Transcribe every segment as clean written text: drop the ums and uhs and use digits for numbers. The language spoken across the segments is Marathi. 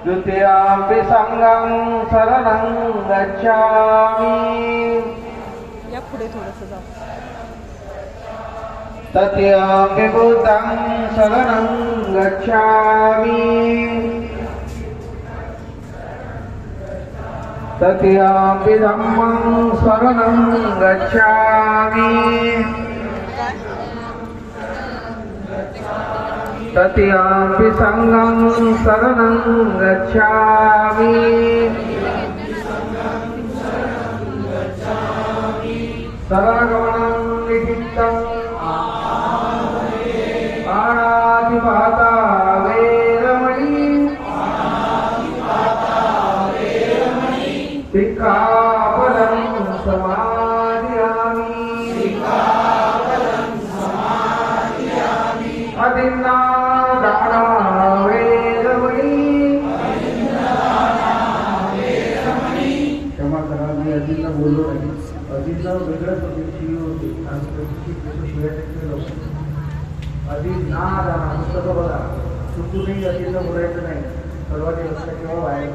द्वितीयापि संगं शरणं गच्छामि या पुढे थोडंसं जाऊ. तृतीयापि बुद्धं शरणं गच्छामि तृतीयापि धम्मं शरणं गच्छामि तृतीयापि संगं शरणं गच्छामि शरणगमनं निहितं पाणातिपाता वैरमणि सिक्खापदं समादयामि अदिन्नादाना वैरमणि क्षमा करा मी अदिन्न बोललो नाही. अदिन्न वेगळ्या पद्धतीची होते आणि त्याची शिवाय अदिन्नादाना पुस्तकं बघा चुकूनही अदिन्न बोलायचं नाही. सर्वांनी लक्षात ठेवा बाहेर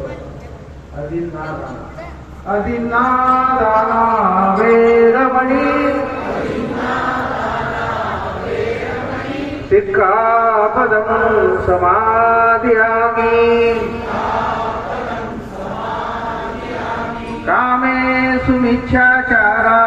अदिन्नादाना अदिन्नादाना वैरमणि सिक्खापदं समादयामि कामेषु मिच्छाचारा